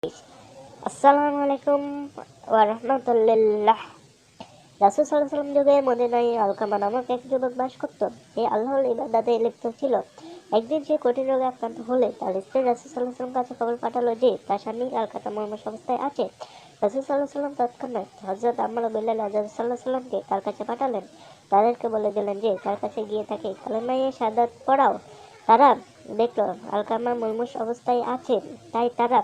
আসসালামু আলাইকুম ওয়া রাহমাতুল্লাহ। রাসূল সাল্লাল্লাহু আলাইহি ওয়াসাল্লাম যুগে মদিনায় আলকামা নামক এক যুবক বাস করত। সে আল্লাহর ইবাদতে লিপ্ত ছিল। একদিন সে কঠিন রোগে আক্রান্ত হলে তার স্ত্রী রাসূল সাল্লাল্লাহু আলাইহি ওয়াসাল্লাম কাছে খবর পাঠালো যে তার স্বামী আলকামা মুমূর্ষু অবস্থায় আছে। রাসূল সাল্লাল্লাহু আলাইহি ওয়াসাল্লাম তৎক্ষণাৎ হযরত আম্মার ও বিল্লাল রাদিয়াল্লাহু সাল্লাল্লাহু আলাইহি ওয়াসাল্লামকে তার কাছে পাঠালেন। তাদেরকে বলে দিলেন যে তার কাছে গিয়ে তাকে কালেমায়ে শাহাদাত পড়াও। তারা দেখল আলকামা মুমূর্ষু অবস্থায় আছে, তাই তারা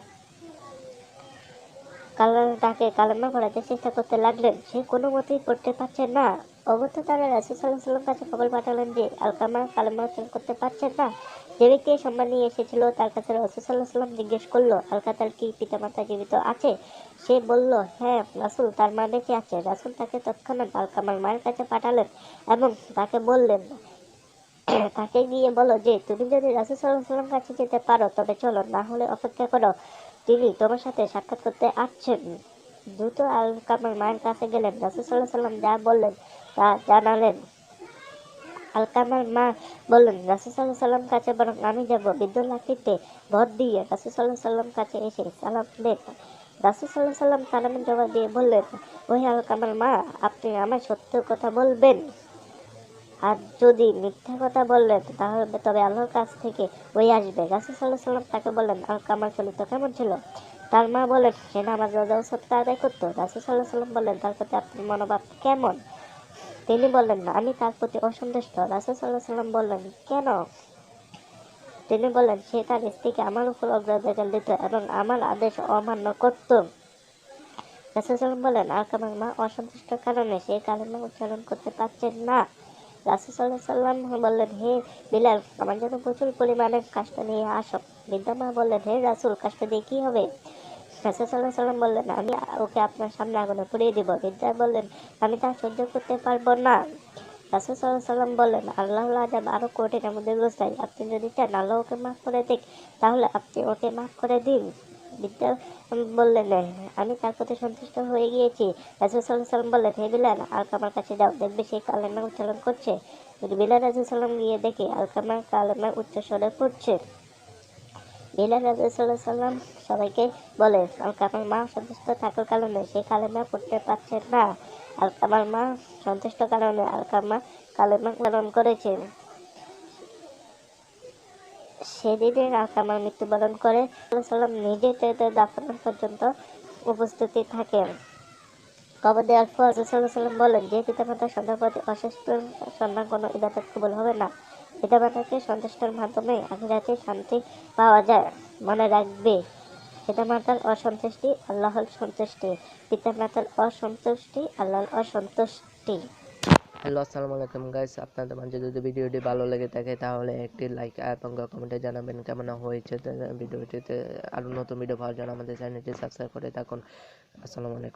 তাকে কালেমা পড়াতে চেষ্টা করতে লাগলেন। সে কোনো মতেই পড়তে পারছে না। অগত্যা তারা রাসূল সাল্লাল্লাহু আলাইহি ওয়াসাল্লাম কাছে খবর পাঠালেন যে আলকামা কালেমা উচ্চারণ করতে পারছে না। যে ব্যক্তি এই সংবাদ নিয়ে এসেছিল তার কাছে রাসূল সাল্লাল্লাহু আলাইহি ওয়াসাল্লাম জিজ্ঞেস করলো, আলকাতার কি পিতামাতা জীবিত আছে? সে বলল, হ্যাঁ রাসূল, তার মা বেঁচে আছে। রাসূল তাকে তৎক্ষণাৎ আলকামার মায়ের কাছে পাঠালেন এবং তাকে বললেন, তাকে গিয়ে বলো যে তুমি যদি রাসূল সাল্লাল্লাহু আলাইহি ওয়াসাল্লাম কাছে যেতে পারো তবে চলো, না হলে অপেক্ষা করো, তিনি তোমার সাথে সাক্ষাৎ করতে আসছেন। দ্রুত আলকামার মায়ের কাছে গেলেন। রাসূল সাল্লাল্লাহু আলাইহি ওয়াসাল্লাম যা বললেন তা জানালেন। আলকামার মা বললেন, রাসূল সাল্লাল্লাহু আলাইহি ওয়াসাল্লাম কাছে বরং আমি যাব। বৃদ্ধ লাঠিতে ভর দিয়ে রাসূল সাল্লাল্লাহু আলাইহি ওয়াসাল্লাম কাছে এসে সালাম দেন। রাসূল সাল্লাল্লাহু আলাইহি ওয়াসাল্লাম সালামের জবাব দিয়ে বললেন, ওহে আলকামার মা, আপনি আমায় সত্য কথা বলবেন, আর যদি মিথ্যা কথা বললেন তাহলে তবে আল্লাহর কাছ থেকে ওই আসবে। রাসূল সাল্লাল্লাহু আলাইহি ওয়াসাল্লাম তাকে বললেন, আলকামার চরিত্র কেমন ছিল? তার মা বললেন, সে নামাজ রোজা ও সদকা আদায় করত। রাসূল সাল্লাল্লাহু আলাইহি ওয়াসাল্লাম বললেন, তার প্রতি আপনার মনোভাব কেমন? তিনি বললেন, আমি তার প্রতি অসন্তুষ্ট। রাসূল সাল্লাল্লাহু আলাইহি ওয়াসাল্লাম বললেন, কেন? তিনি বললেন, সে তার স্ত্রীকে আমার উপর অগ্রাধিকার দিত এবং আমার আদেশ অমান্য করত। রাসূল সাল্লাল্লাহু আলাইহি ওয়াসাল্লাম বললেন, আলকামার মা অসন্তুষ্টর কারণে সে কালেমা উচ্চারণ করতে পারছেন না। রাসূল সাল্লাল্লাহু আলাইহি ওয়াসাল্লাম বললেন, হে বিলাল, আমার জন্য প্রচুর পরিমাণে কাষ্ঠ নিয়ে আসো। বৃদ্ধা মা বললেন, হে রাসূল, কাষ্ঠ দিয়ে কি হবে? রাসূল সাল্লাল্লাহু আলাইহি ওয়াসাল্লাম বললেন, আমি ওকে আপনার সামনে আগুনে পুড়িয়ে দিব। বৃদ্ধা বললেন, আমি তা সহ্য করতে পারবো না। রাসূল সাল্লাল্লাহু আলাইহি ওয়াসাল্লাম বললেন, আল্লাহর আযাব আরো কঠিন এবং দীর্ঘস্থায়ী। আপনি যদি চান আল্লাহ ওকে মাফ করে দিক, তাহলে আপনি ওকে মাফ করে দিন। বৃদ্ধা বললেন, আমি তার প্রতি সন্তুষ্ট হয়ে গিয়েছি। রাসূল সাল্লাল্লাহু আলাইহি ওয়াসাল্লাম বললেন, হে বিলাল, আলকামার কাছে যাও, দেখবে সে কালেমা উচ্চারণ করছে। বিলাল রাসূল সাল্লাম গিয়ে দেখে আলকামা কালেমা উচ্চস্বরে পড়ছে। বিলাল রাসূল সাল্লাল্লাহু আলাইহি ওয়াসাল্লাম সবাইকে বলে, আলকামার মা সন্তুষ্ট থাকার কারণে সে কালেমা পড়তে পারছে না। আলকামার মা সন্তুষ্ট কারণে আলকামা কালেমা উচ্চারণ করেছে। সেদিনে আলকামার মৃত্যুবরণ করে। সাল্লাম নিজে তাদের দাফন পর্যন্ত উপস্থিতি থাকেন। কবর দেওয়ার পর রাসূল সাল্লাল্লাহু আলাইহি ওয়াসাল্লাম বলেন, যে পিতামাতার সন্তানের প্রতি অসন্তুষ্ট সন্তান কোনো ইবাদত কবুল হবে না। পিতামাতাকে সন্তুষ্টের মাধ্যমে আখিরাতে শান্তি পাওয়া যায়। মনে রাখবে, পিতামাতার অসন্তুষ্টি আল্লাহর সন্তুষ্টি, পিতামাতার অসন্তুষ্টি আল্লাহর অসন্তুষ্টি। হ্যালো, আসসালামু আলাইকুম গাইস। আপনাদের মাঝে যদি ভিডিওটি ভালো লেগে থাকে তাহলে একটি লাইক এবং কমেন্টে জানাবেন কেমন হয়েছে। ভিডিওটিতে আরও নতুন ভিডিও পাওয়ার জন্য আমাদের চ্যানেলটি সাবস্ক্রাইব করে থাকুন। আসসালামু আলাইকুম।